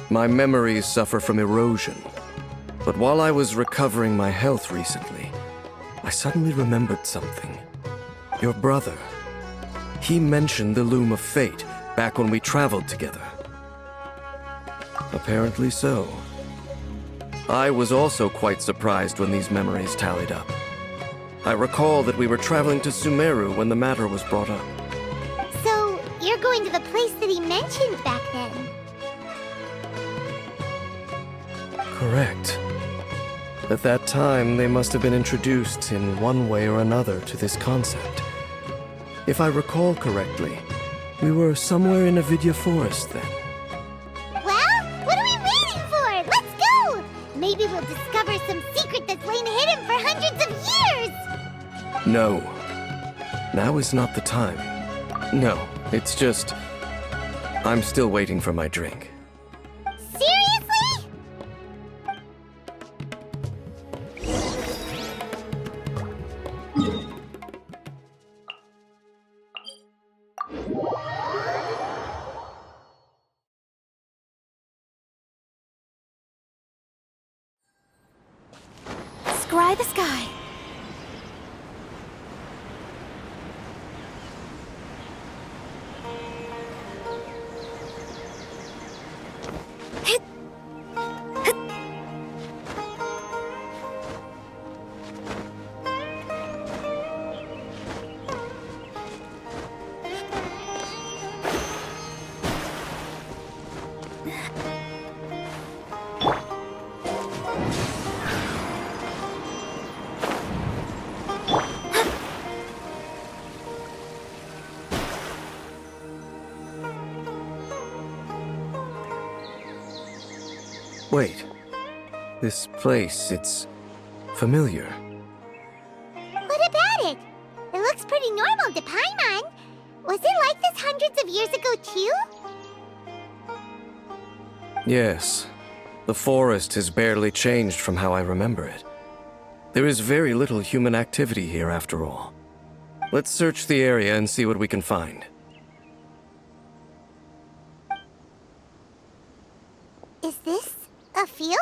My memories suffer from erosion. But while I was recovering my health recently, I suddenly remembered something. Your brother. He mentioned the Loom of Fate back when we traveled together. Apparently so. I was also quite surprised when these memories tallied up. I recall that we were traveling to Sumeru when the matter was brought up. So, you're going to the place that he mentioned back then? Correct. At that time, they must have been introduced in one way or another to this concept. If I recall correctly, we were somewhere in Avidya Forest then. Well, what are we waiting for? Let's go! Maybe we'll discover some secret that's lain hidden for hundreds of years! No. Now is not the time. No, it's just... I'm still waiting for my drink. Seriously? Scry the sky. Wait. This place, it's familiar. What about it? It looks pretty normal to Paimon. Was it like this hundreds of years ago, too? Yes. The forest has barely changed from how I remember it. There is very little human activity here after all. Let's search the area and see what we can find. Is this a field?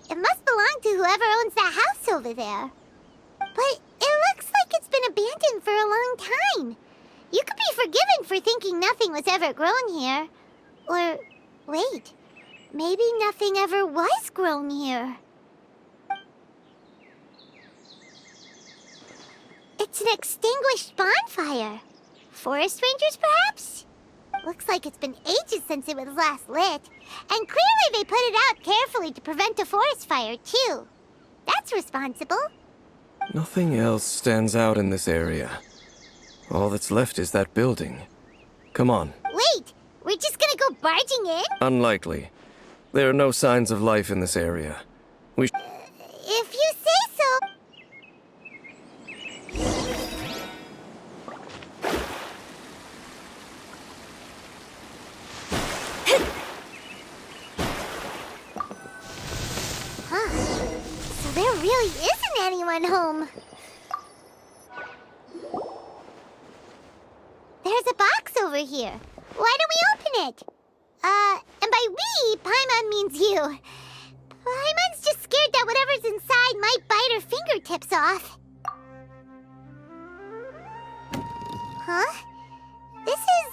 It must belong to whoever owns that house over there. But it looks like it's been abandoned for a long time. You could be forgiven for thinking nothing was ever grown here. Or, wait, maybe nothing ever was grown here. It's an extinguished bonfire. Forest rangers, perhaps? Looks like it's been ages since it was last lit. And clearly they put it out carefully to prevent a forest fire, too. That's responsible. Nothing else stands out in this area. All that's left is that building. Come on. Wait, we're just gonna go barging in? Unlikely. There are no signs of life in this area. If you say so. So there really isn't anyone home. There's a box over here. Why don't we open it? And by we, Paimon means you. Paimon's just scared that whatever's inside might bite her fingertips off. Huh? This is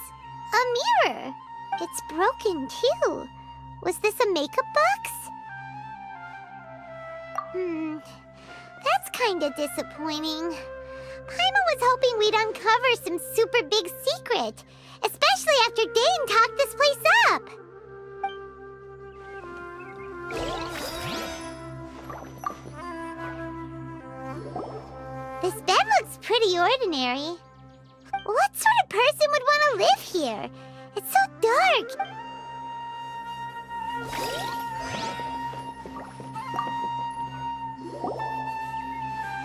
a mirror. It's broken, too. Was this a makeup box? That's kinda disappointing. Paimon was hoping we'd uncover some super big secret, especially after Dane talked this place up. This bed looks pretty ordinary. What sort of person would want to live here? It's so dark.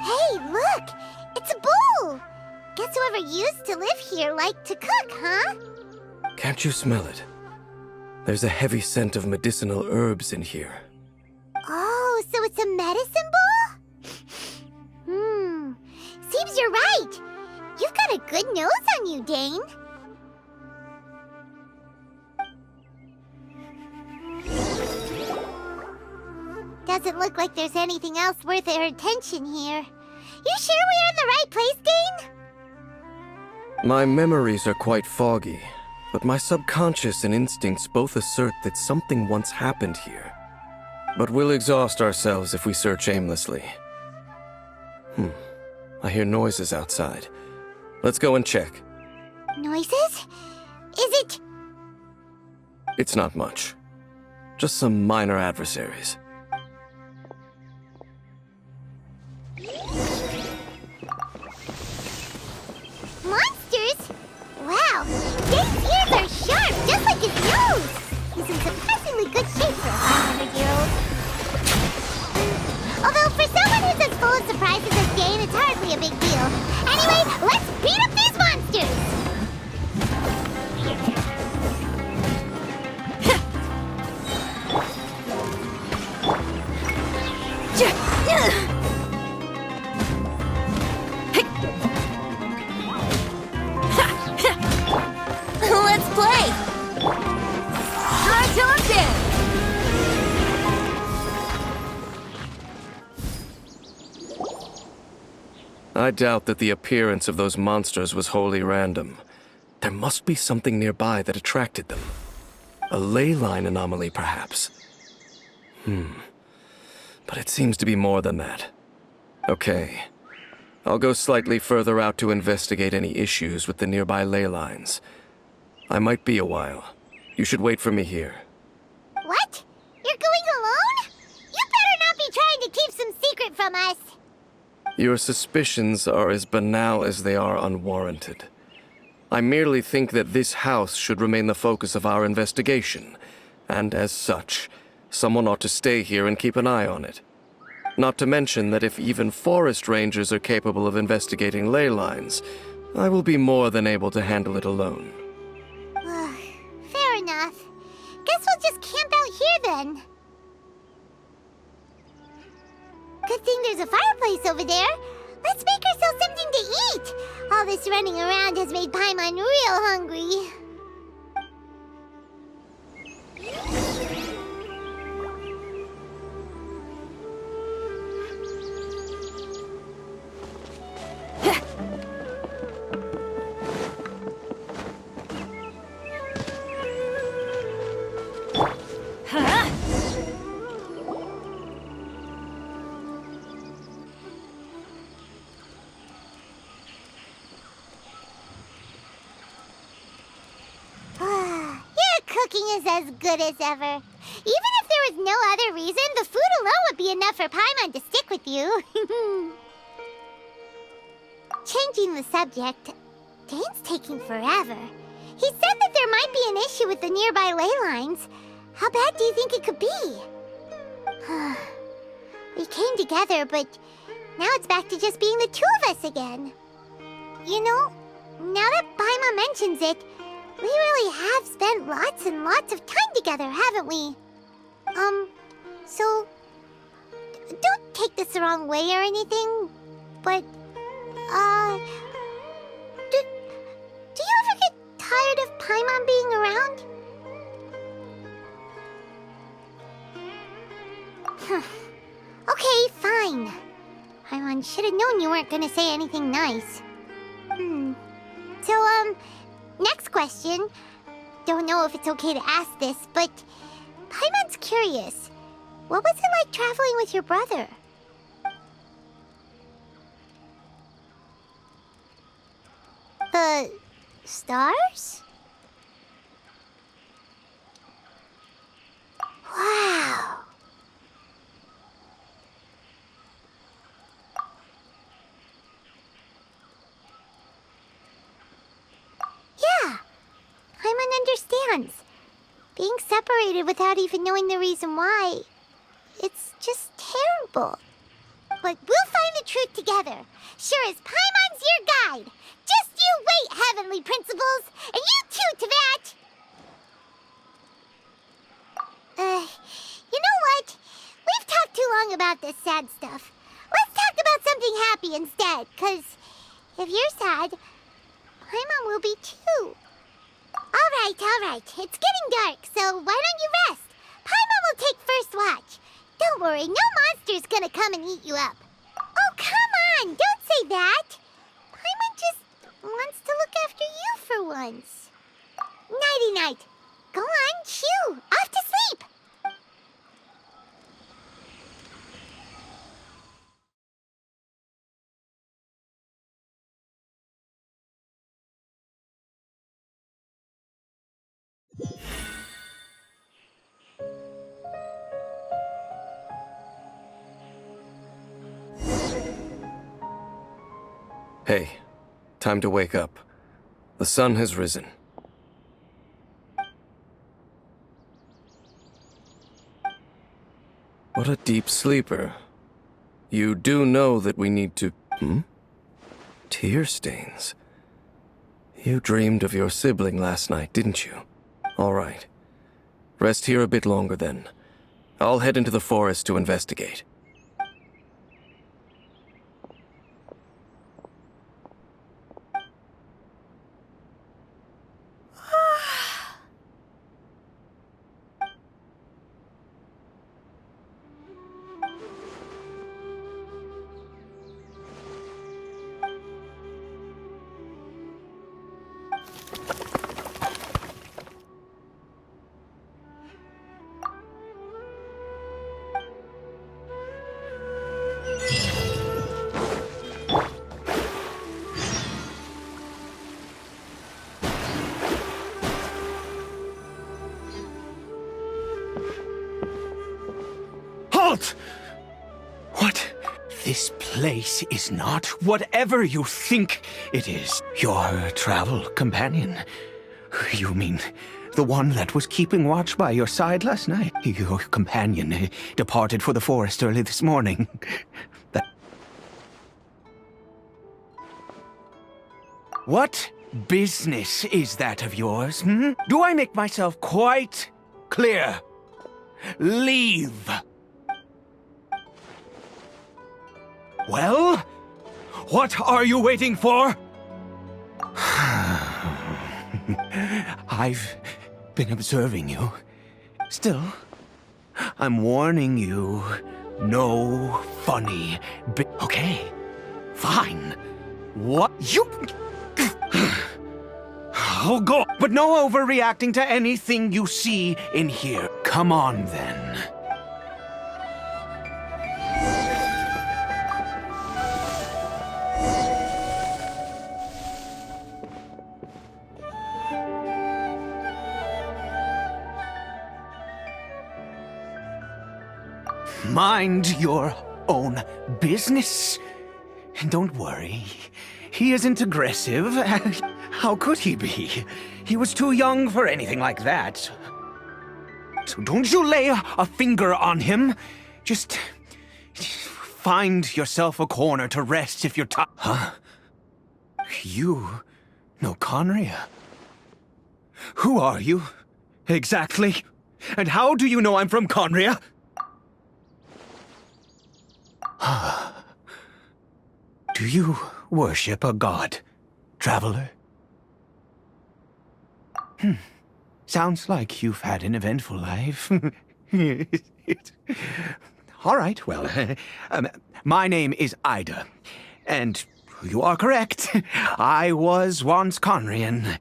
Hey, look! It's a bowl! Guess whoever used to live here liked to cook, huh? Can't you smell it? There's a heavy scent of medicinal herbs in here. Oh, so it's a medicine bowl? Seems you're right. You've got a good nose on you, Dane. Doesn't look like there's anything else worth our attention here. You sure we're in the right place, Dane? My memories are quite foggy, but my subconscious and instincts both assert that something once happened here. But we'll exhaust ourselves if we search aimlessly. I hear noises outside. Let's go and check. Noises? Is it... It's not much. Just some minor adversaries. Monsters? Wow, Dane's ears are sharp, just like his nose. He's in surprisingly good shape for a 500-year-old. Although for someone who's as full of surprises as Dane, it's hardly a big deal. Anyway, let's beat up these monsters! Let's play! Hadouken! I doubt that the appearance of those monsters was wholly random. There must be something nearby that attracted them. A ley line anomaly, perhaps. But it seems to be more than that. Okay. I'll go slightly further out to investigate any issues with the nearby ley lines. I might be a while. You should wait for me here. What? You're going alone? You better not be trying to keep some secret from us. Your suspicions are as banal as they are unwarranted. I merely think that this house should remain the focus of our investigation, and as such, someone ought to stay here and keep an eye on it. Not to mention that if even forest rangers are capable of investigating ley lines, I will be more than able to handle it alone. Fair enough. Guess we'll just camp out here then. Good thing there's a fireplace over there. Let's make ourselves something to eat. All this running around has made Paimon real hungry. Cooking is as good as ever. Even if there was no other reason, the food alone would be enough for Paimon to stick with you. Changing the subject, Dane's taking forever. He said that there might be an issue with the nearby ley lines. How bad do you think it could be? We came together, but now it's back to just being the two of us again. You know, now that Paimon mentions it, we really have spent lots and lots of time together, haven't we? So... Don't take this the wrong way or anything, but... Do you ever get tired of Paimon being around? Okay, fine. Paimon should have known you weren't gonna say anything nice. So, next question. Don't know if it's okay to ask this, but Paimon's curious. What was it like traveling with your brother? The stars? Wow. Yeah, Paimon understands. Being separated without even knowing the reason why, it's just terrible. But we'll find the truth together. Sure as Paimon's your guide. Just you wait, Heavenly Principles, and you too, Teyvat! You know what? We've talked too long about this sad stuff. Let's talk about something happy instead, 'cause if you're sad, Paimon will be too. All right. It's getting dark, so why don't you rest? Paimon will take first watch. Don't worry, worry, no monster's gonna come and eat you up. Oh, come on, don't say that. Paimon just wants to look after you for once. Nighty-night. Go on, shoo, off to sleep. Hey, time to wake up. The sun has risen. What a deep sleeper. You do know that we need to... Tear stains. You dreamed of your sibling last night, didn't you? All right. Rest here a bit longer then. I'll head into the forest to investigate. Halt! What? This place is not whatever you think it is. Your travel companion. You mean the one that was keeping watch by your side last night? Your companion departed for the forest early this morning. What business is that of yours, Do I make myself quite clear? Leave! Well, what are you waiting for? I've been observing you. Still, I'm warning you. No funny okay, fine. What? You... I'll go. But no overreacting to anything you see in here. Come on, then. Mind your own business. And don't worry, he isn't aggressive. How could he be? He was too young for anything like that. So don't you lay a finger on him. Just find yourself a corner to rest if you're tired. Huh? You know Conria? Who are you, exactly? And how do you know I'm from Conria? Do you worship a god, traveler? Sounds like you've had an eventful life. All right, well, my name is Ida, and you are correct. I was once Conrian.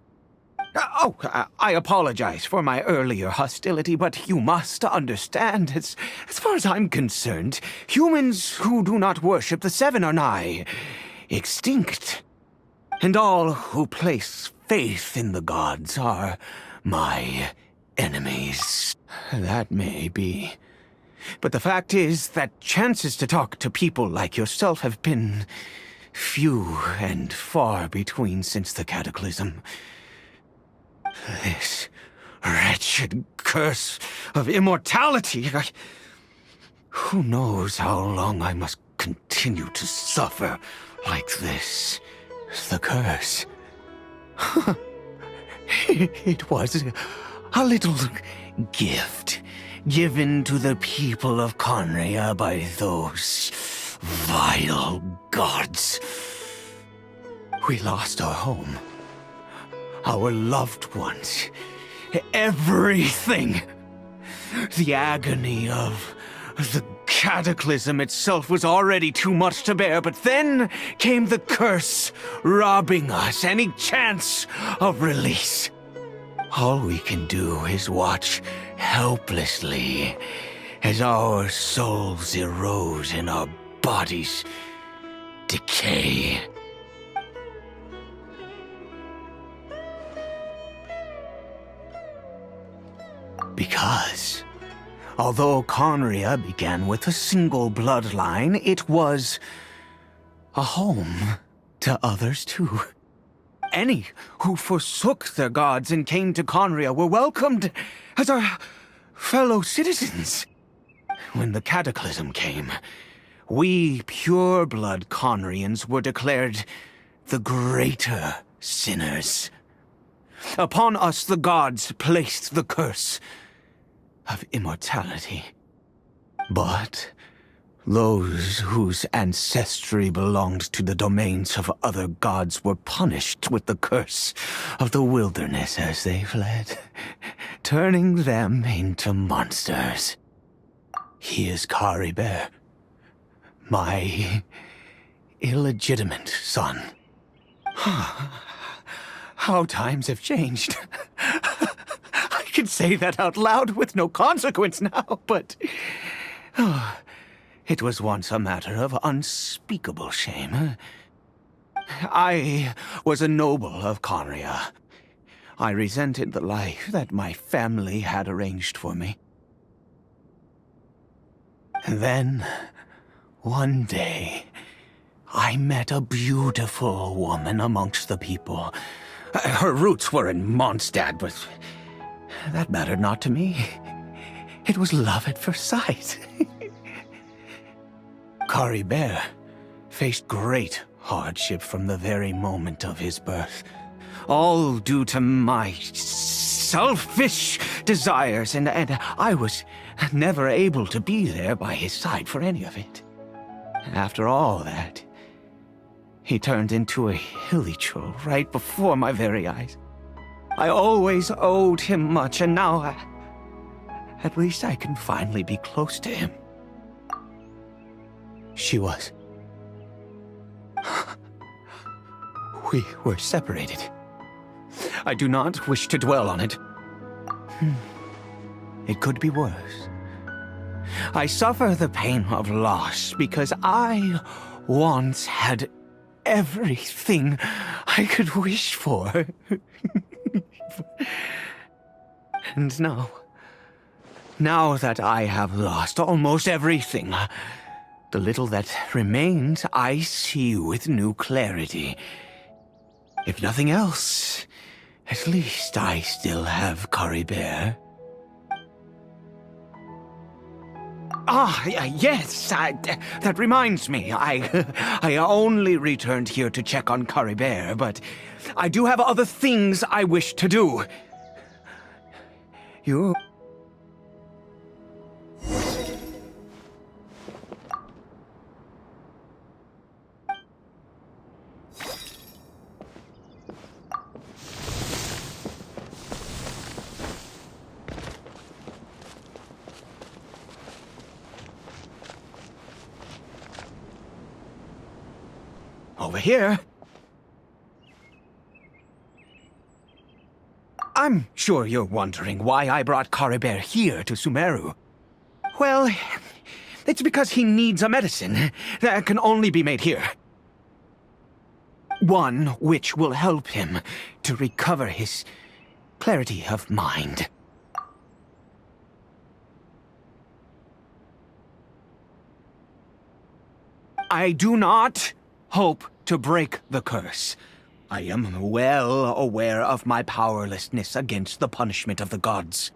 I apologize for my earlier hostility, but you must understand, as far as I'm concerned, humans who do not worship the Seven are nigh extinct. And all who place faith in the gods are my enemies. That may be. But the fact is that chances to talk to people like yourself have been few and far between since the cataclysm. This wretched curse of immortality. Who knows how long I must continue to suffer like this? The curse. It was a little gift given to the people of Conria by those vile gods. We lost our home. Our loved ones. Everything. The agony of the cataclysm itself was already too much to bear, but then came the curse, robbing us any chance of release. All we can do is watch helplessly as our souls erode and our bodies decay. Because, although Conria began with a single bloodline, it was a home to others too. Any who forsook their gods and came to Conria were welcomed as our fellow citizens. When the cataclysm came, we pure-blood Conrians were declared the greater sinners. Upon us the gods placed the curse of immortality. But those whose ancestry belonged to the domains of other gods were punished with the curse of the wilderness as they fled, turning them into monsters. He is Caribert, my illegitimate son. How times have changed. I can say that out loud with no consequence now, but it was once a matter of unspeakable shame. I was a noble of Conria. I resented the life that my family had arranged for me. And then, one day, I met a beautiful woman amongst the people. Her roots were in Mondstadt, but that mattered not to me. It was love at first sight. Caribert faced great hardship from the very moment of his birth, all due to my selfish desires, and I was never able to be there by his side for any of it. After all that, he turned into a hilichurl right before my very eyes. I always owed him much, and now at least I can finally be close to him. She was. We were separated. I do not wish to dwell on it. It could be worse. I suffer the pain of loss because I once had everything I could wish for. And now that I have lost almost everything, the little that remains I see with new clarity. If nothing else, at least I still have Caribert. Yes, that reminds me. I only returned here to check on Caribert, but I do have other things I wish to do. You... Over here. I'm sure you're wondering why I brought Caribert here to Sumeru. Well, it's because he needs a medicine that can only be made here. One which will help him to recover his clarity of mind. I do not hope to break the curse. I am well aware of my powerlessness against the punishment of the gods.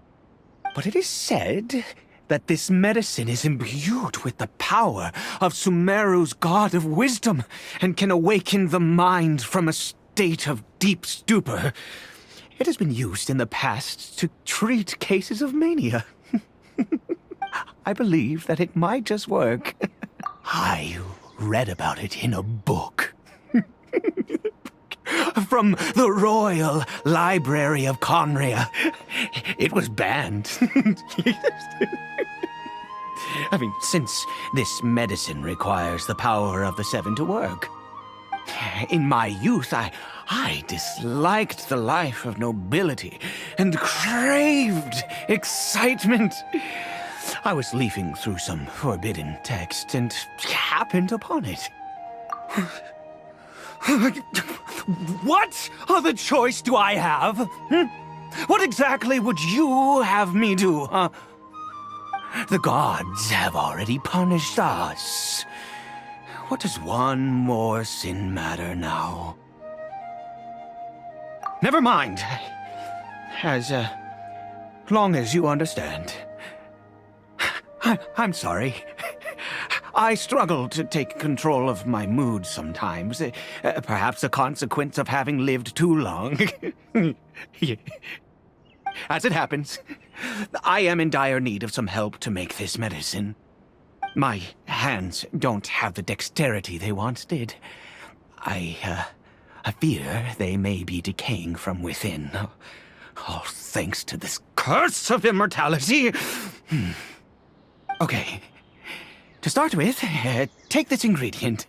But it is said that this medicine is imbued with the power of Sumeru's god of wisdom and can awaken the mind from a state of deep stupor. It has been used in the past to treat cases of mania. I believe that it might just work. I read about it in a book. From the Royal Library of Conria. It was banned. Since this medicine requires the power of the seven to work. In my youth, I disliked the life of nobility and craved excitement. I was leafing through some forbidden text and happened upon it. What other choice do I have? What exactly would you have me do, huh? The gods have already punished us. What does one more sin matter now? Never mind. As long as you understand. I'm sorry. I struggle to take control of my mood sometimes. Perhaps a consequence of having lived too long. As it happens, I am in dire need of some help to make this medicine. My hands don't have the dexterity they once did. I fear they may be decaying from within. All thanks to this curse of immortality. Okay. To start with, take this ingredient.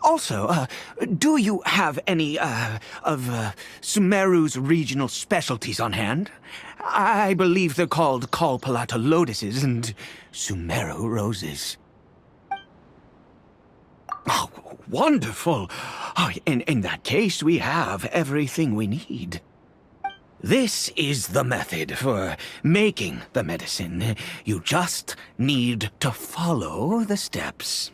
Also, do you have any, of Sumeru's regional specialties on hand? I believe they're called Kalpalata lotuses and Sumeru roses. Oh, wonderful! Oh, in that case, we have everything we need. This is the method for making the medicine. You just need to follow the steps.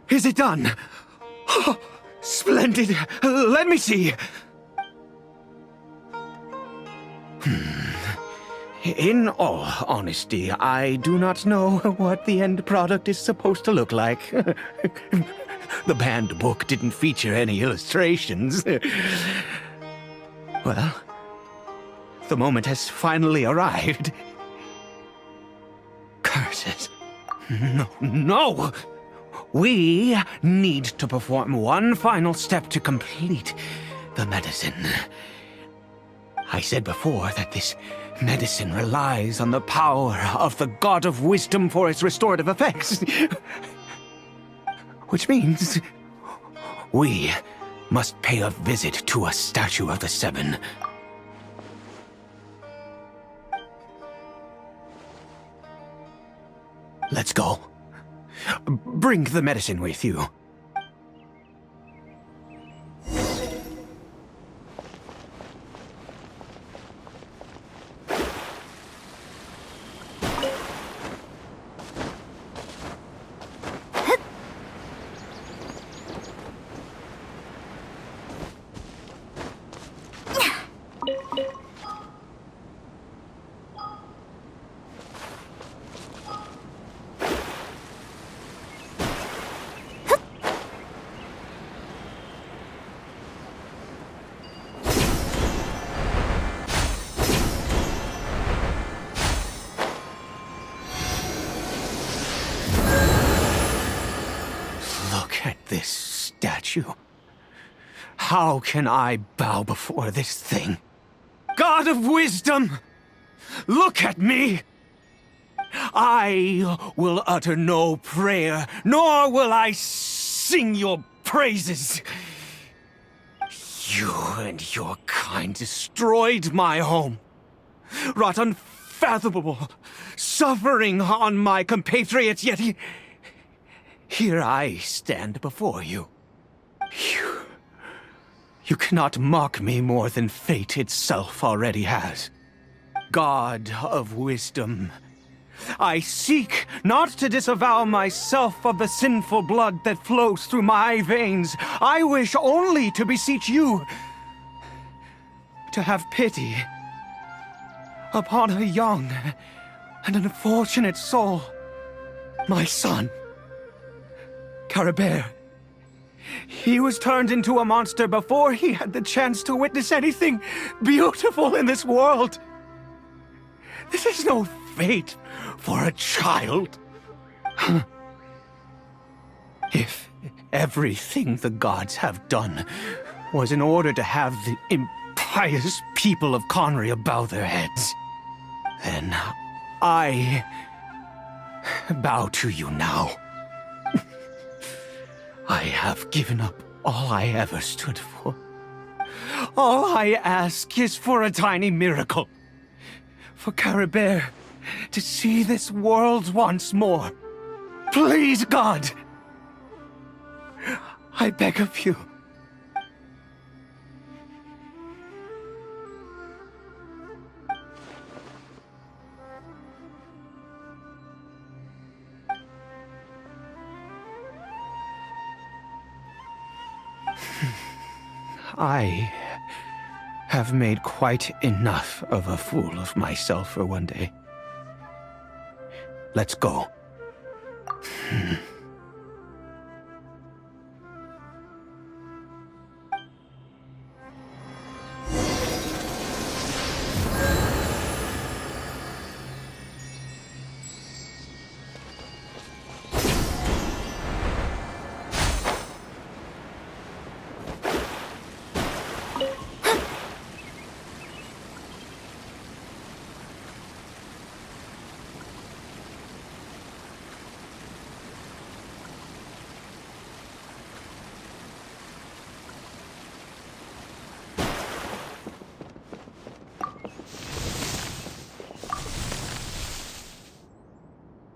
Is it done? Oh, splendid. Let me see. In all honesty, I do not know what the end product is supposed to look like. The banned book didn't feature any illustrations. Well, the moment has finally arrived. Curses. No! We need to perform one final step to complete the medicine. I said before that this medicine relies on the power of the God of Wisdom for its restorative effects. Which means we must pay a visit to a statue of the Seven. Let's go. Bring the medicine with you. This statue. How can I bow before this thing? God of Wisdom! Look at me! I will utter no prayer, nor will I sing your praises. You and your kind destroyed my home, wrought unfathomable suffering on my compatriots, yet here I stand before you. You cannot mock me more than fate itself already has. God of Wisdom, I seek not to disavow myself of the sinful blood that flows through my veins. I wish only to beseech you to have pity upon a young and unfortunate soul, my son. Caribert. He was turned into a monster before he had the chance to witness anything beautiful in this world. This is no fate for a child. If everything the gods have done was in order to have the impious people of Conria bow their heads, then I bow to you now. I have given up all I ever stood for. All I ask is for a tiny miracle. For Caribert to see this world once more. Please, God! I beg of you. I have made quite enough of a fool of myself for one day. Let's go.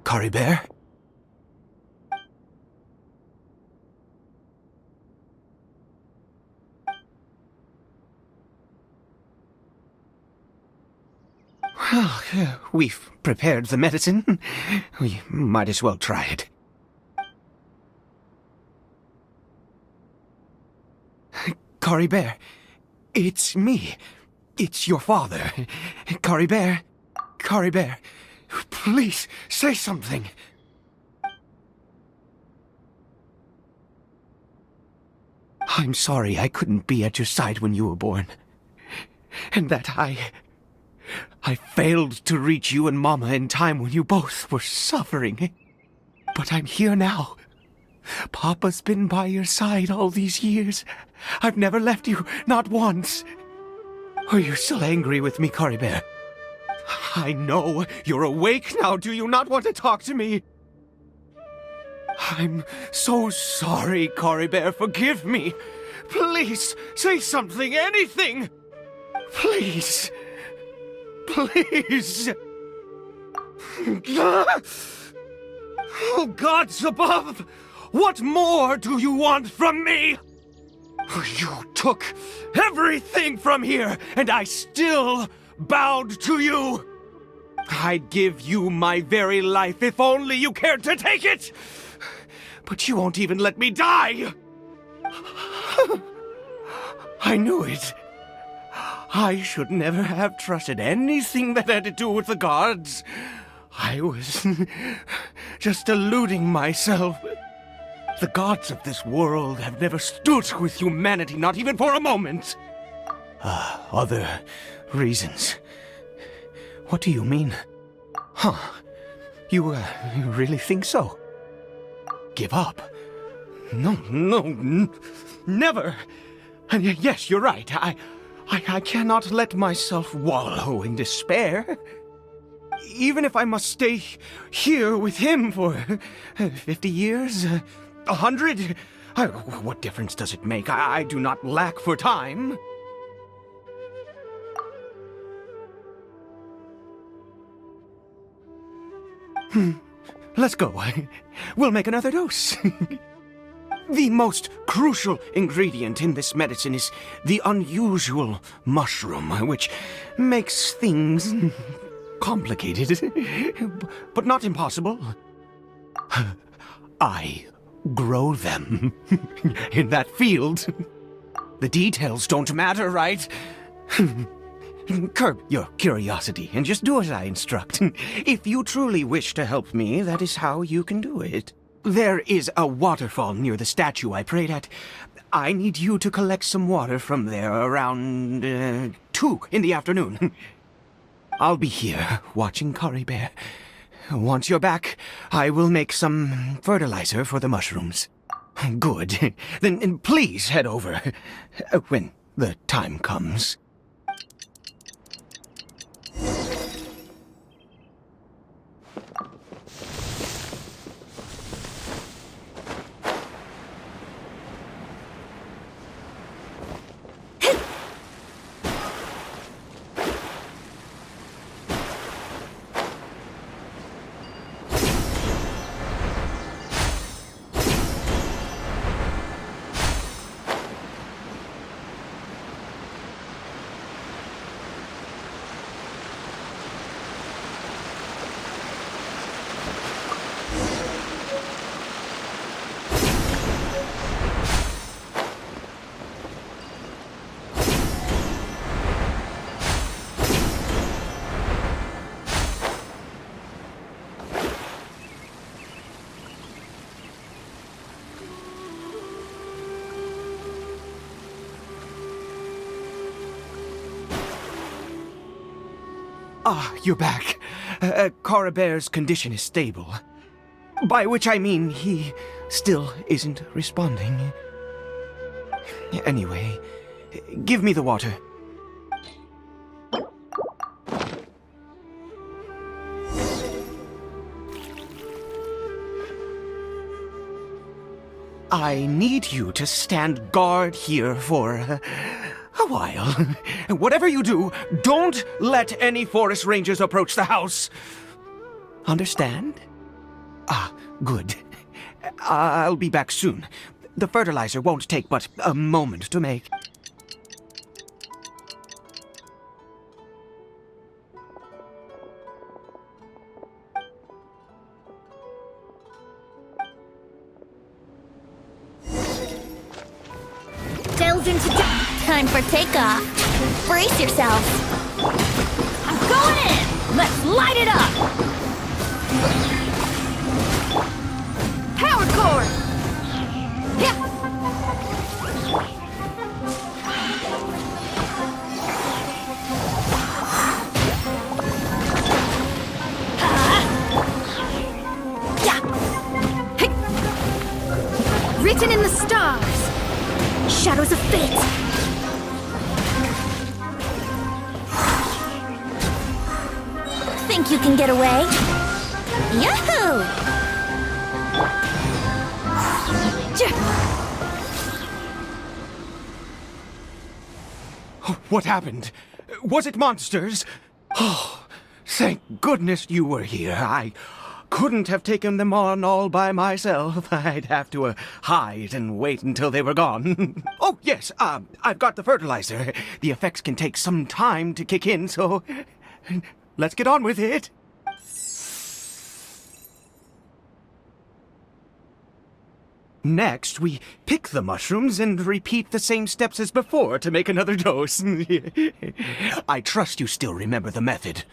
Caribert? Well, we've prepared the medicine. We might as well try it. Caribert, it's me. It's your father. Caribert, Caribert, please say something. I'm sorry I couldn't be at your side when you were born. And that I failed to reach you and Mama in time when you both were suffering. But I'm here now. Papa's been by your side all these years. I've never left you, not once. Are you still angry with me, Caribert? I know you're awake now. Do you not want to talk to me? I'm so sorry, Caribert. Forgive me. Please, say something, anything. Please. Please. Oh, gods above! What more do you want from me? You took everything from here, and I still bowed to you. I'd give you my very life if only you cared to take it. But you won't even let me die. I knew it. I should never have trusted anything that had to do with the gods. I was just deluding myself. The gods of this world have never stood with humanity, not even for a moment. Other reasons. What do you mean? Huh? You really think so? Give up? No, never. And yes, you're right. I cannot let myself wallow in despair. Even if I must stay here with him for 50 years, 100, what difference does it make? I do not lack for time. Let's go. We'll make another dose. The most crucial ingredient in this medicine is the unusual mushroom, which makes things complicated, but not impossible. I grow them in that field. The details don't matter, right? Curb your curiosity and just do as I instruct. If you truly wish to help me, that is how you can do it. There is a waterfall near the statue I prayed at. I need you to collect some water from there around 2 in the afternoon. I'll be here watching Curry Bear. Once you're back, I will make some fertilizer for the mushrooms. Good. Then please head over when the time comes. Ah, you're back. Curry Bear's condition is stable. By which I mean he still isn't responding. Anyway, give me the water. I need you to stand guard here for a while. Whatever you do, don't let any forest rangers approach the house. Understand? Ah, good. I'll be back soon. The fertilizer won't take but a moment to make. Delve into time for takeoff. Brace yourselves. I'm going in. Let's light it up. Power core. Yep. Written in the stars. Shadows of fate. Think you can get away? Yahoo! What happened? Was it monsters? Oh, thank goodness you were here. I couldn't have taken them on all by myself. I'd have to hide and wait until they were gone. Oh, yes, I've got the fertilizer. The effects can take some time to kick in, so let's get on with it. Next, we pick the mushrooms and repeat the same steps as before to make another dose. I trust you still remember the method.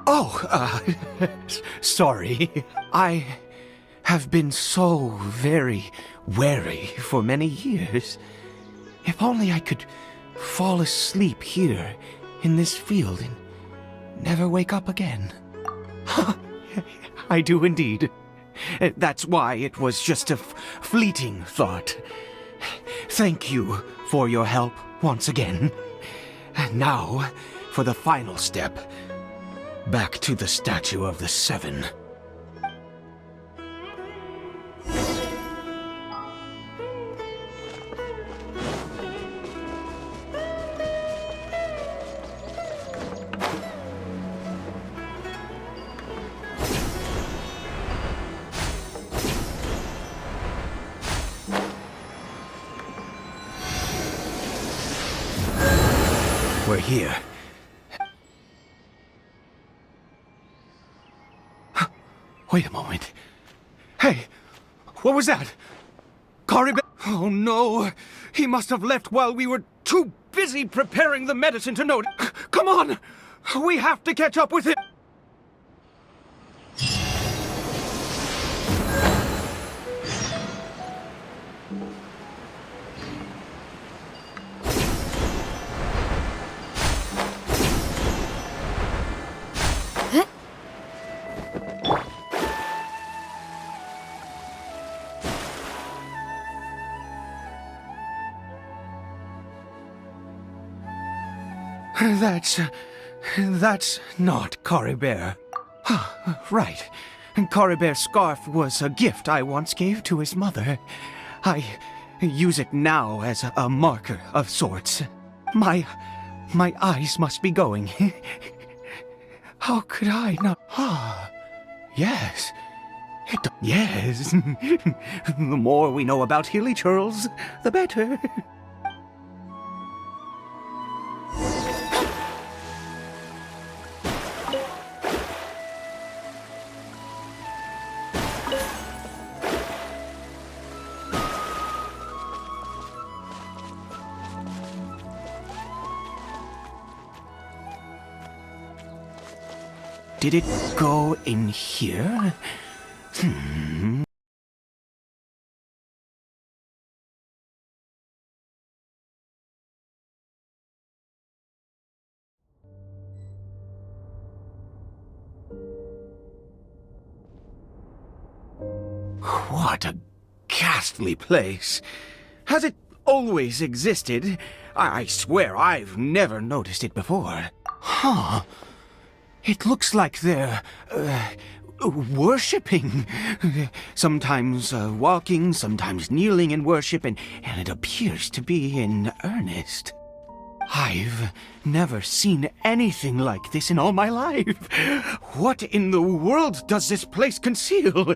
Oh, sorry. I have been so very wary for many years. If only I could fall asleep here in this field and never wake up again. I do indeed. That's why it was just a fleeting thought. Thank you for your help once again. And now, for the final step. Back to the Statue of the Seven. We're here. Wait a moment. Hey, what was that? Corey? Oh no, he must have left while we were too busy preparing the medicine to note. Come on, we have to catch up with him. That's not Corey Bear. Right. Corey Bear's scarf was a gift I once gave to his mother. I use it now as a marker of sorts. My eyes must be going. How could I not? Yes. Yes. The more we know about Hilly Churls, the better. Did it go in here? What a ghastly place. Has it always existed? I swear I've never noticed it before. Huh. It looks like they're, worshipping. Sometimes walking, sometimes kneeling in worship, and it appears to be in earnest. I've never seen anything like this in all my life. What in the world does this place conceal?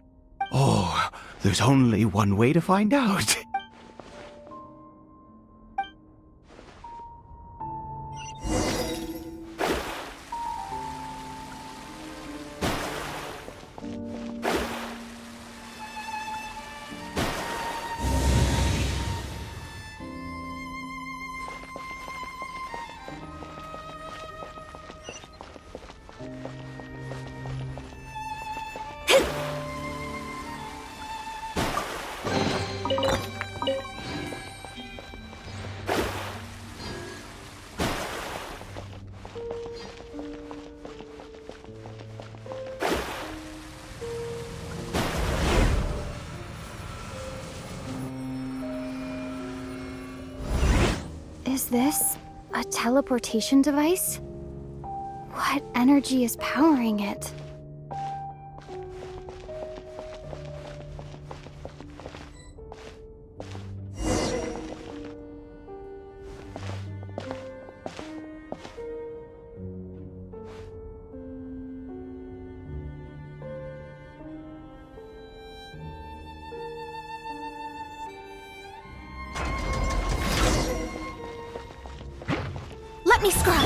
Oh, there's only one way to find out. Is this a teleportation device? What energy is powering it? Let me scry.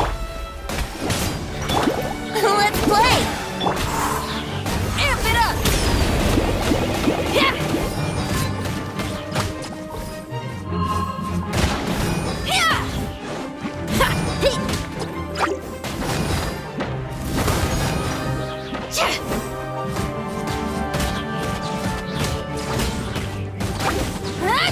Let's play. Amp it up. Yeah. Yeah. Ha. Hey. Yeah. Huh?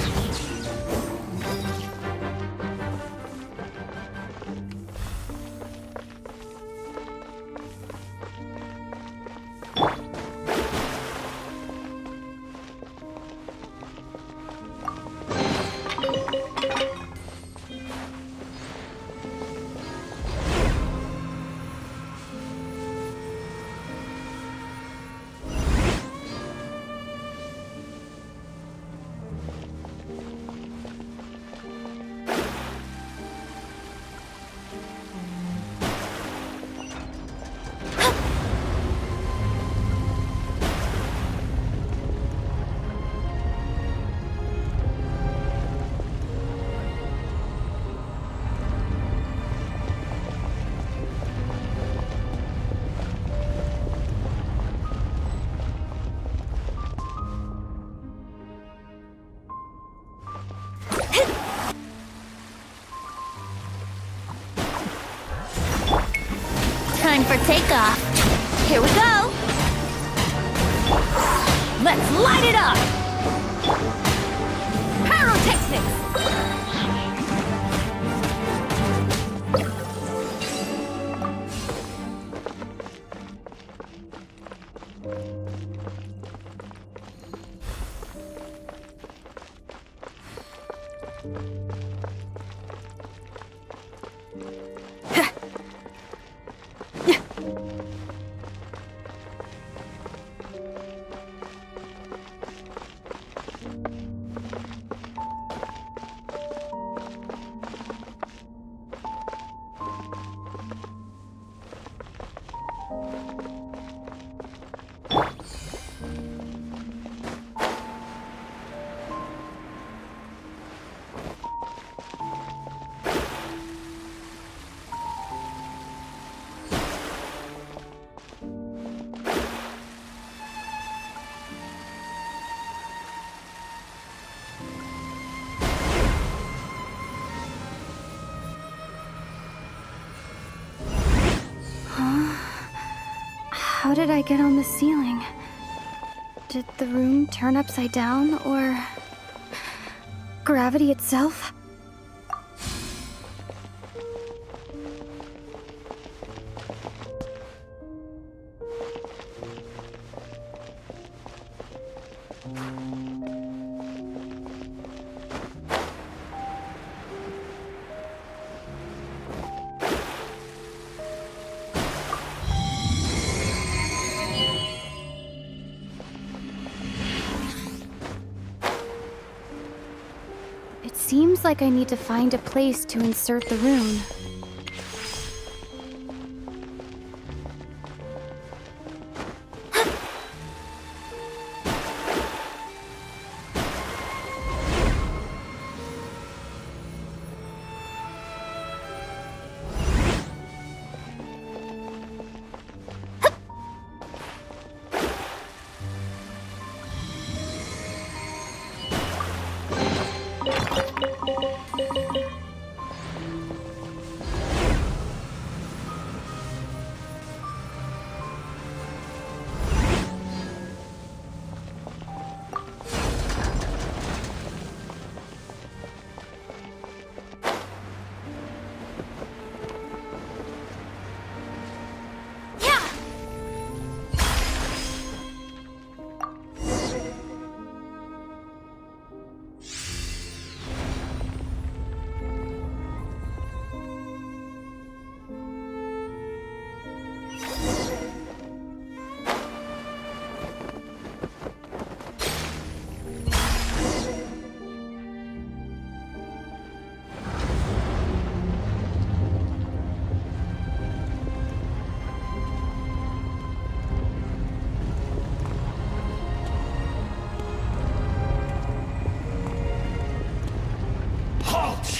takeoff. Here we go. Let's light it up. Pyrotechnics. How did I get on the ceiling? Did the room turn upside down, or gravity itself? It seems like I need to find a place to insert the rune.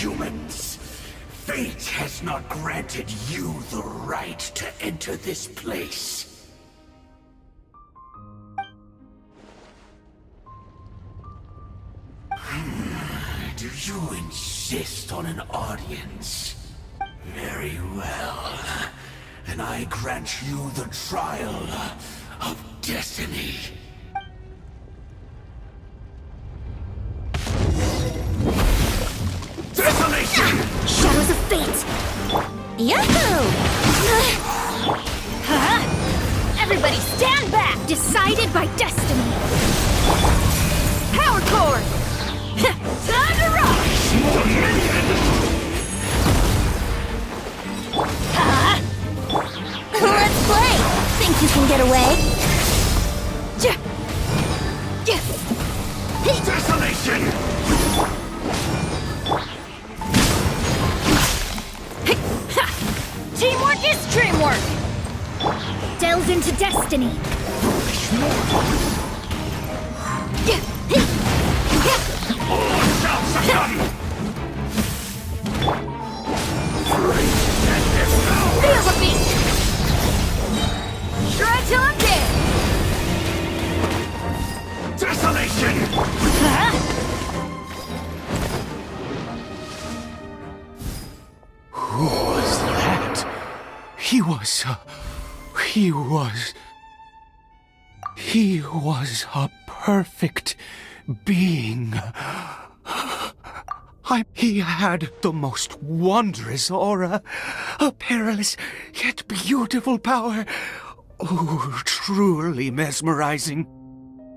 Humans, fate has not granted you the right to enter this place. Do you insist on an audience? Very well. Then I grant you the trial of destiny. Shadows of fate! Yahoo! Huh? Everybody stand back! Decided by destiny! Power core! Time to rock! Huh? Let's play! Think you can get away? Desolation! Teamwork is dreamwork! Delves into destiny! All shall succumb! Feel the beat! Try till I'm dead! Desolation! Who was that? He was... He was a perfect being. He had the most wondrous aura, a perilous yet beautiful power. Oh, truly mesmerizing.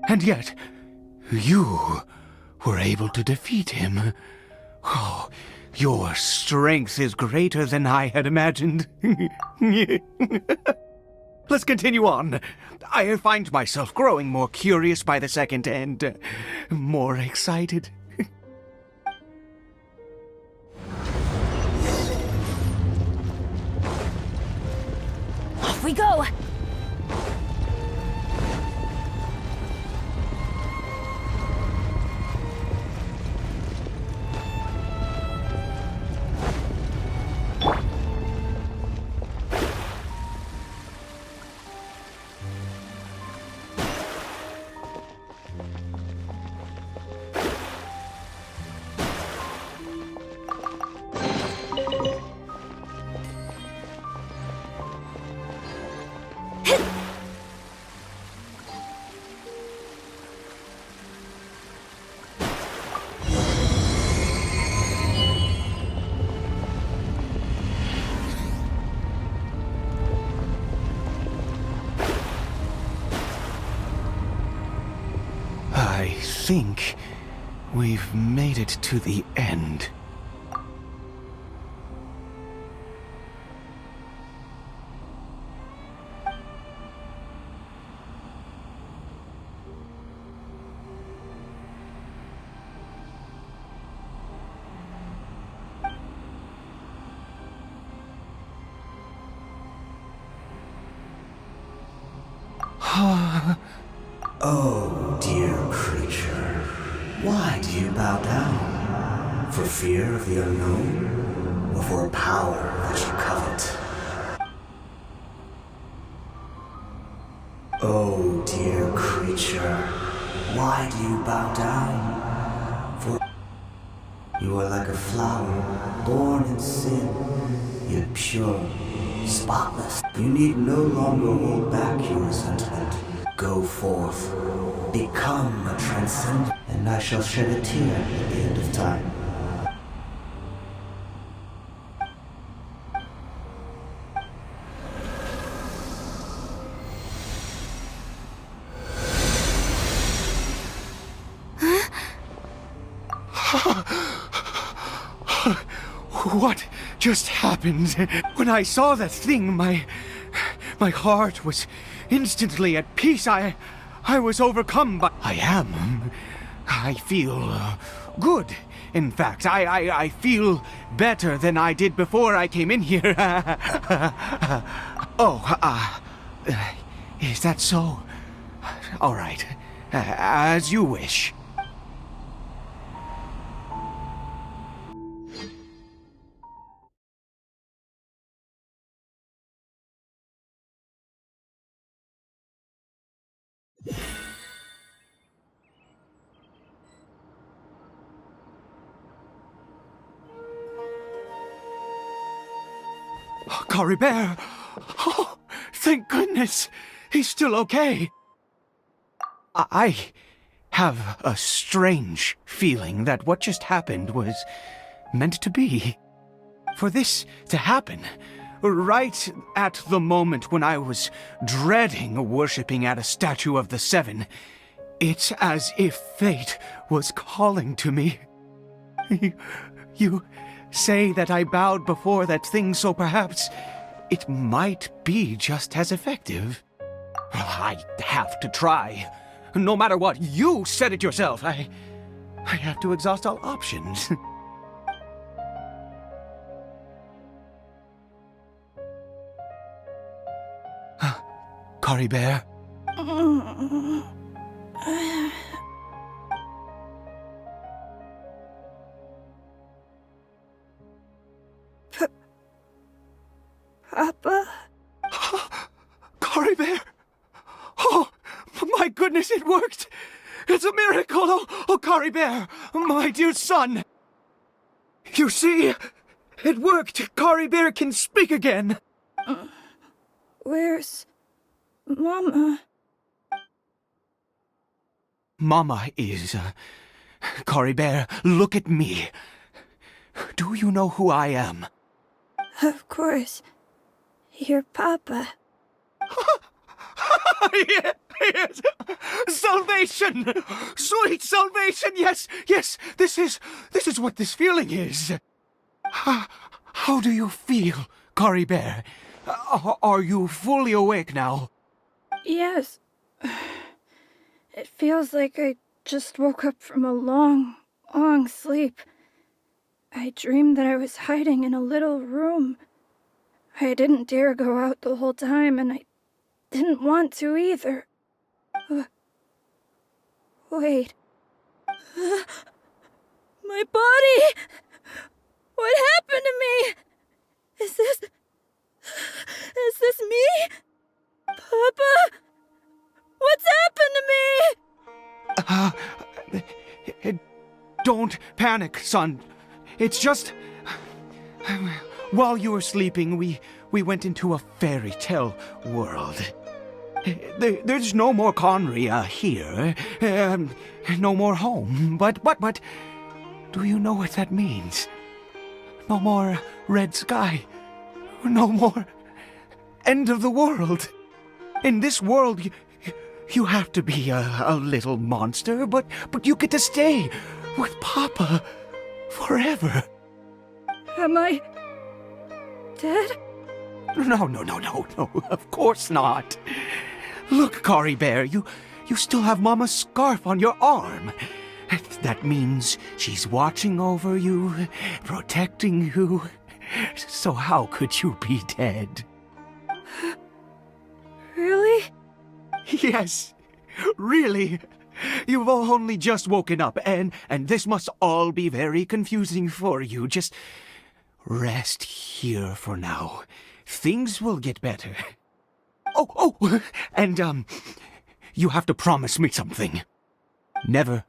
And yet, you were able to defeat him. Oh, your strength is greater than I had imagined. Let's continue on. I find myself growing more curious by the second and more excited. Off we go! I think we've made it to the end. Oh, dear creature, why do you bow down? For fear of the unknown? Or for a power that you covet? Oh, dear creature, why do you bow down? For you are like a flower, born in sin, yet pure, spotless. You need no longer hold back your resentment. Go forth, become a transcendent, and I shall shed a tear at the end of time. What just happened? When I saw that thing, my heart was instantly at peace. I was overcome by... I feel good. In fact, I feel better than I did before I came in here. Is that so? All right. As you wish. Cory Bear! Oh, thank goodness! He's still okay! I have a strange feeling that what just happened was meant to be. For this to happen, right at the moment when I was dreading worshipping at a statue of the Seven, it's as if fate was calling to me. You say that I bowed before that thing, so perhaps it might be just as effective. I have to try. No matter what, you said it yourself. I have to exhaust all options. Cory Bear? Papa? Cory Bear! Oh, my goodness, it worked! It's a miracle! Oh, Cory Bear, my dear son! You see, it worked! Cory Bear can speak again! Where's Mama. Mama is... Cory Bear, look at me. Do you know who I am? Of course. Your papa. Yes! Salvation! Sweet salvation! Yes, yes, this is what this feeling is. How do you feel, Cory Bear? Are you fully awake now? Yes. It feels like I just woke up from a long, long sleep. I dreamed that I was hiding in a little room. I didn't dare go out the whole time, and I didn't want to either. Wait. My body! What happened to me? Is this me? Papa? What's happened to me? Don't panic, son. It's just... While you were sleeping, we went into a fairy tale world. There's no more Conria here. No more home. But, do you know what that means? No more red sky. No more end of the world. In this world, you have to be a little monster, but you get to stay with Papa forever. Am I dead? No, of course not. Look, Cory Bear, you still have Mama's scarf on your arm. That means she's watching over you, protecting you. So how could you be dead? Really? Yes, really. You've only just woken up, and this must all be very confusing for you. Just rest here for now. Things will get better. Oh, and, you have to promise me something. Never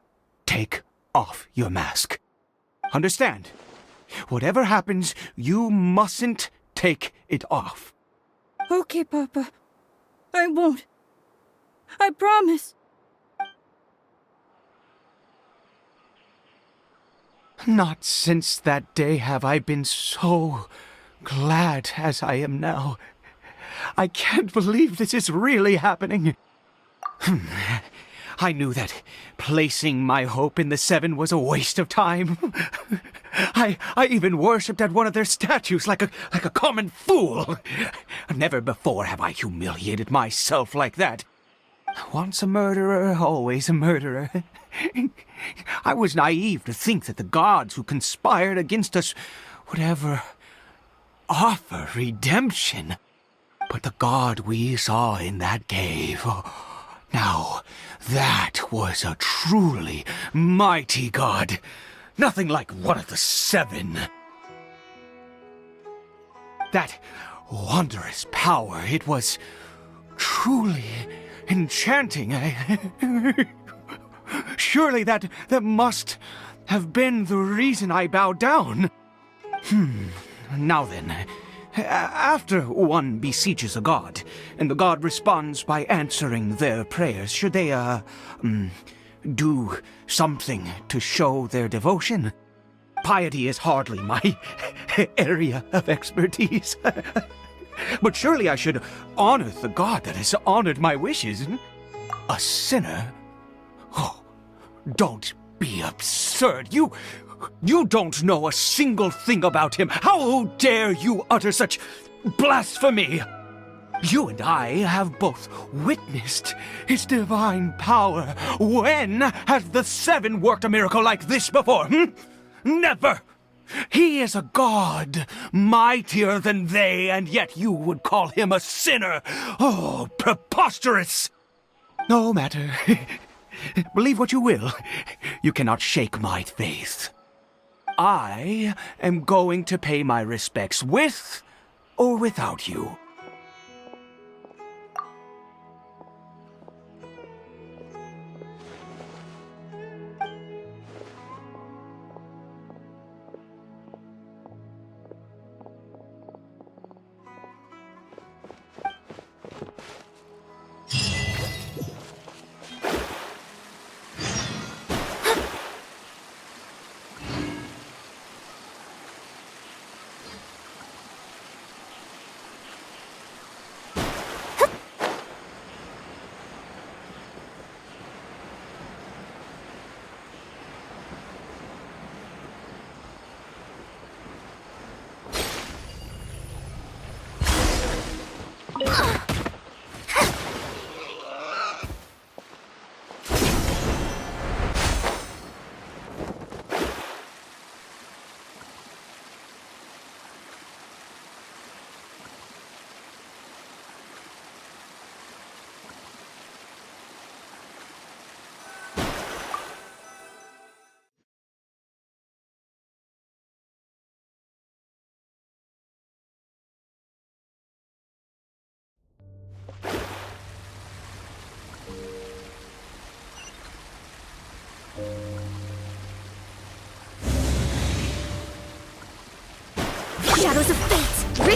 take off your mask. Understand? Whatever happens, you mustn't take it off. Okay, Papa. I won't. I promise. Not since that day have I been so glad as I am now. I can't believe this is really happening. I knew that placing my hope in the Seven was a waste of time. I even worshipped at one of their statues like a common fool. Never before have I humiliated myself like that. Once a murderer, always a murderer. I was naive to think that the gods who conspired against us would ever offer redemption. But the god we saw in that cave, now that was a truly mighty god. Nothing like one of the Seven. That wondrous power, it was truly enchanting. Surely that must have been the reason I bowed down. Now then, after one beseeches a god, and the god responds by answering their prayers, should they, do something to show their devotion? Piety is hardly my area of expertise. But surely I should honor the god that has honored my wishes. A sinner? Oh, don't be absurd. You don't know a single thing about him. How dare you utter such blasphemy? You and I have both witnessed his divine power. When has the Seven worked a miracle like this before? Never! He is a god, mightier than they, and yet you would call him a sinner. Oh, preposterous! No matter. Believe what you will. You cannot shake my faith. I am going to pay my respects with or without you.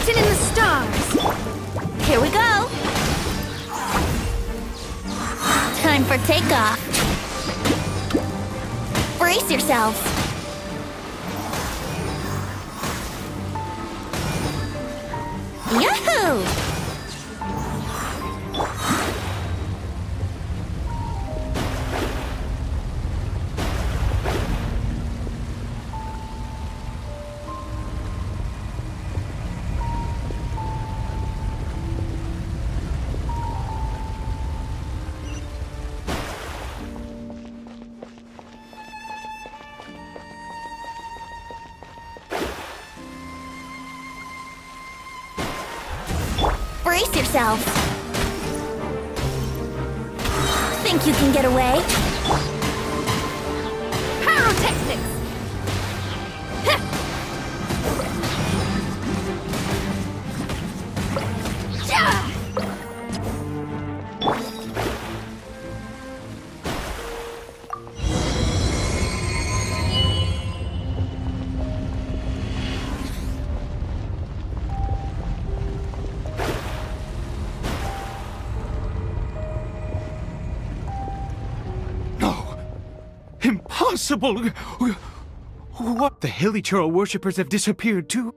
Written in the stars. Here we go. Time for takeoff. Brace yourselves. Yahoo! Brace yourselves. Think you can get away? Pyrotechnics! Heh. Yeah! Impossible! What? The Hilichurl worshippers have disappeared too?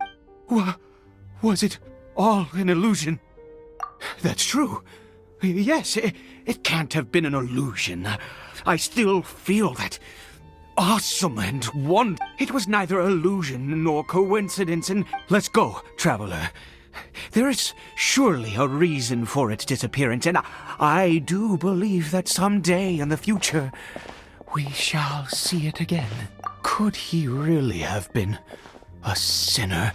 Was it all an illusion? That's true. Yes, it can't have been an illusion. I still feel that awesome and wonderful. It was neither illusion nor coincidence, and let's go, traveler. There is surely a reason for its disappearance, and I do believe that someday in the future we shall see it again. Could he really have been a sinner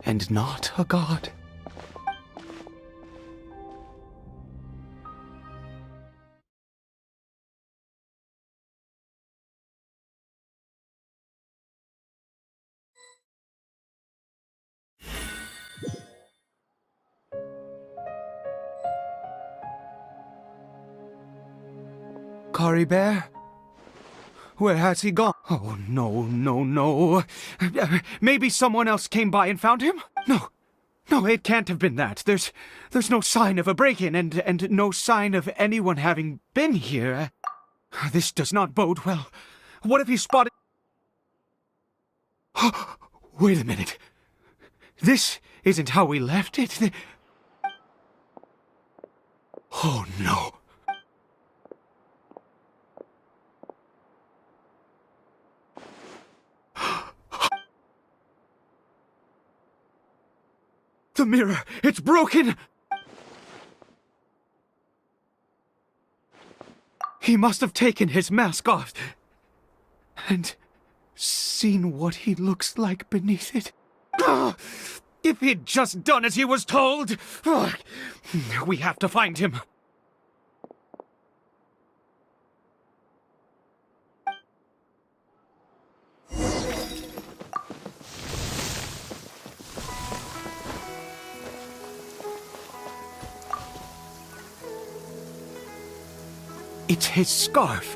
and not a god? Kari Bear? Where has he gone? Oh, no, no, no. Maybe someone else came by and found him? No, it can't have been that. There's no sign of a break-in and no sign of anyone having been here. This does not bode well. What if he spotted... Wait a minute. This isn't how we left it. Oh, no. The mirror! It's broken! He must have taken his mask off and seen what he looks like beneath it. If he'd just done as he was told! We have to find him. It's his scarf.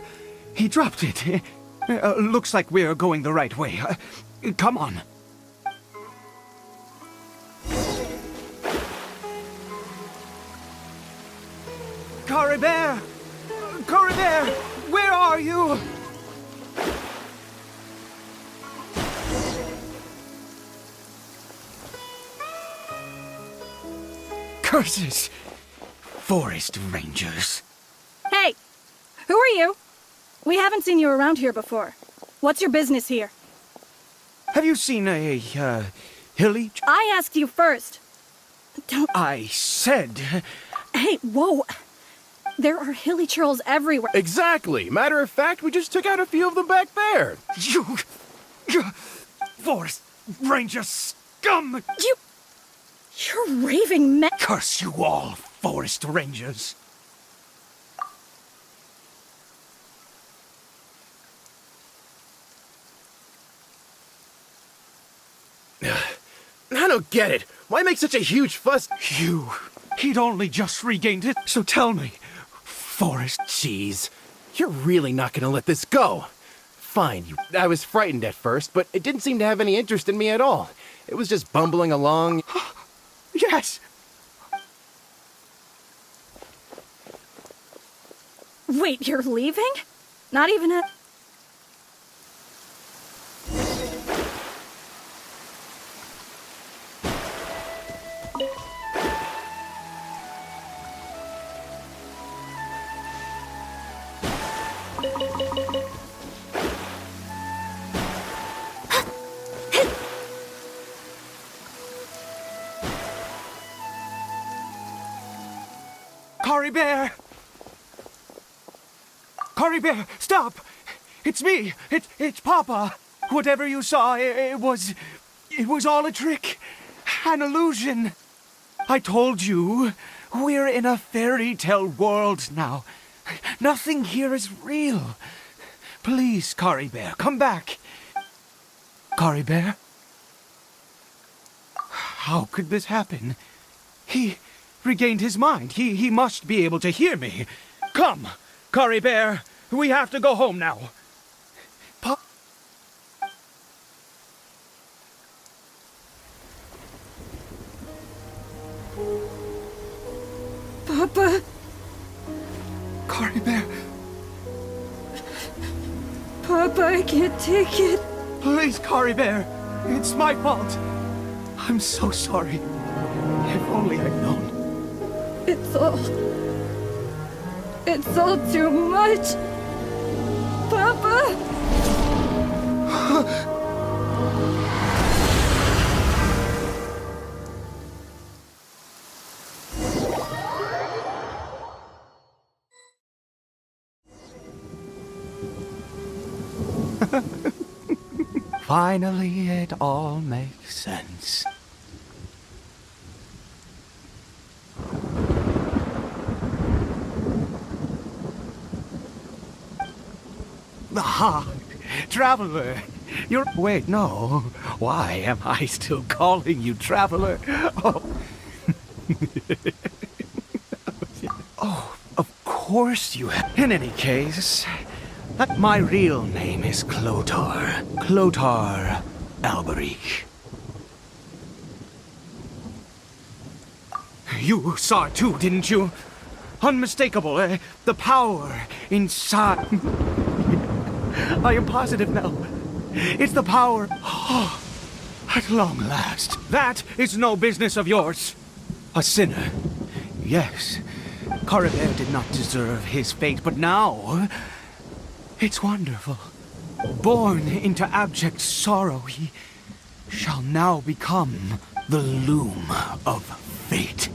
He dropped it. Looks like we're going the right way. Come on. Kari Bear! Kari Bear! Where are you? Curses! Forest Rangers. Hey! Who are you? We haven't seen you around here before. What's your business here? Have you seen a, hilly... I asked you first. Don't... I said... Hey, whoa! There are Hilichurls everywhere. Exactly. Matter of fact, we just took out a few of them back there. You... Forest Ranger scum! You're raving mad. Curse you all, Forest Rangers. I don't get it. Why make such a huge fuss? He'd only just regained it, so tell me, Forest... Jeez, you're really not gonna let this go. Fine, I was frightened at first, but it didn't seem to have any interest in me at all. It was just bumbling along. Yes! Wait, you're leaving? Not even a... Cory Bear! Cory Bear, stop! It's me! It's Papa! Whatever you saw, it was all a trick. An illusion. I told you, we're in a fairy tale world now. Nothing here is real. Please, Cory Bear, come back. Cory Bear? How could this happen? He regained his mind. He must be able to hear me. Come, Cory Bear, we have to go home now. Papa? Cory Bear, Papa, I can't take it. please, Cory Bear. It's my fault. I'm so sorry. If only I'd known. It's all too much. Papa? Finally, it all makes sense. Ah, Traveler! You're... Wait, no. Why am I still calling you Traveler? Oh. Oh, of course you have. In any case, my real name is Clotar. Clotar Alberich. You saw it too, didn't you? Unmistakable, the power inside. I am positive now. It's the power. Oh, at long last. That is no business of yours. A sinner. Yes, Cory Bear did not deserve his fate, but now it's wonderful. Born into abject sorrow, he shall now become the loom of fate.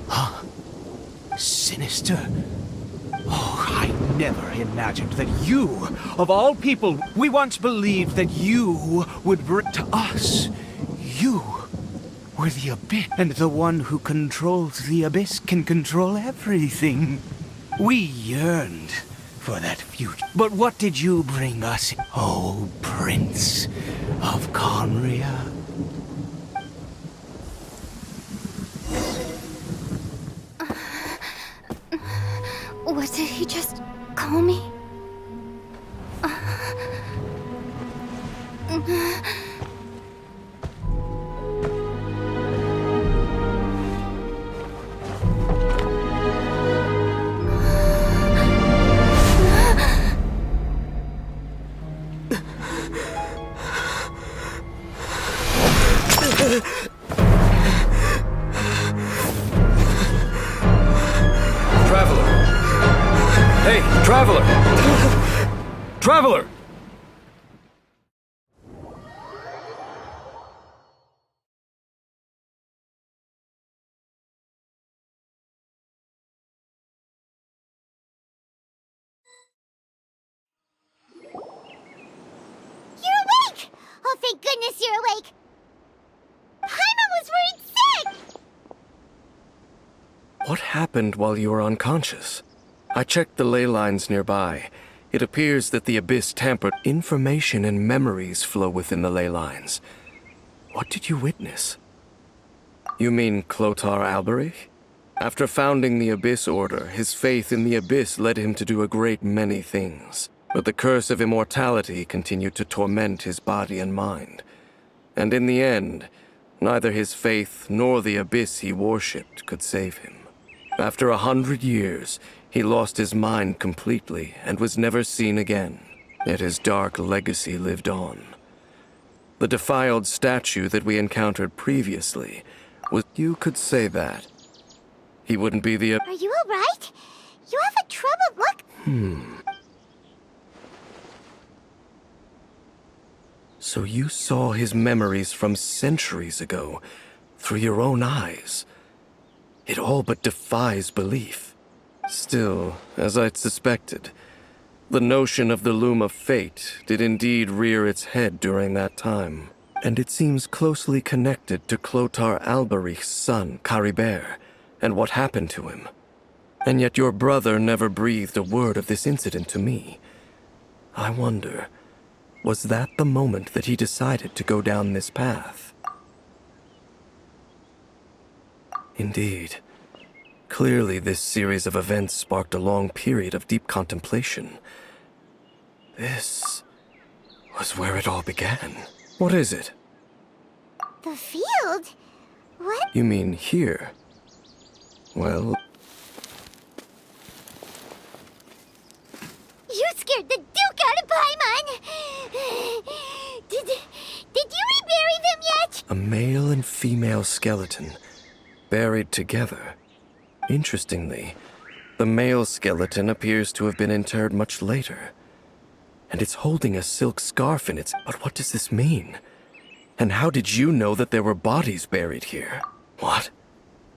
Huh? Sinister? Oh, I never imagined that you, of all people, we once believed that you would bring to us. You were the Abyss, and the one who controls the Abyss can control everything. We yearned for that future. But what did you bring us, oh Prince of Conria? What did he just call me? Traveler! Hey, Traveler! Traveler! You're awake! Oh, thank goodness you're awake! Paimon was worried sick! What happened while you were unconscious? I checked the ley lines nearby. It appears that the Abyss tampered. Information and memories flow within the ley lines. What did you witness? You mean Clotar Alberich? After founding the Abyss Order, his faith in the Abyss led him to do a great many things. But the curse of immortality continued to torment his body and mind. And in the end, neither his faith nor the abyss he worshipped could save him. After 100 years, he lost his mind completely and was never seen again. Yet his dark legacy lived on. The defiled statue that we encountered previously was... You could say that. He wouldn't be the... Are you alright? You have a troubled look. So you saw his memories from centuries ago through your own eyes. It all but defies belief. Still, as I'd suspected, the notion of the Loom of Fate did indeed rear its head during that time. And it seems closely connected to Clothar Alberich's son, Caribert, and what happened to him. And yet your brother never breathed a word of this incident to me. I wonder, was that the moment that he decided to go down this path? Indeed. Clearly, this series of events sparked a long period of deep contemplation. This was where it all began. What is it? The field? What? You mean here? Well... You scared the Duke out of Paimon! Did you rebury them yet? A male and female skeleton, buried together. Interestingly, the male skeleton appears to have been interred much later. And it's holding a silk scarf in its... But what does this mean? And how did you know that there were bodies buried here? What?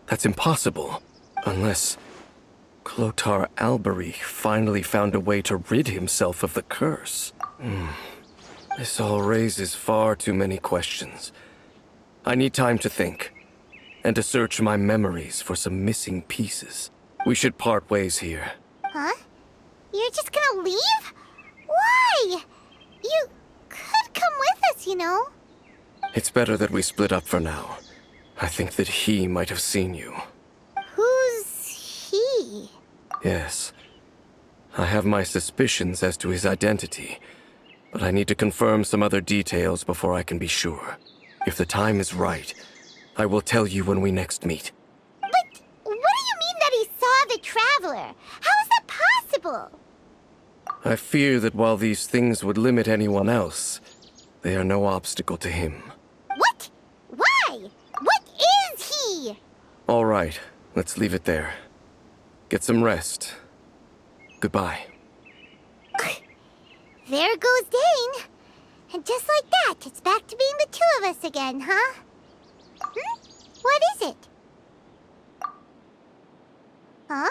That's impossible. Unless... Clothar Alberich finally found a way to rid himself of the curse. This all raises far too many questions. I need time to think, and to search my memories for some missing pieces. We should part ways here. Huh? You're just gonna leave? Why? You could come with us, you know. It's better that we split up for now. I think that he might have seen you. Who's he? Yes. I have my suspicions as to his identity, but I need to confirm some other details before I can be sure. If the time is right, I will tell you when we next meet. But what do you mean that he saw the Traveler? How is that possible? I fear that while these things would limit anyone else, they are no obstacle to him. What? Why? What is he? All right, let's leave it there. Get some rest. Goodbye. There goes Dane. And just like that, it's back to being the two of us again, huh? What is it? Huh?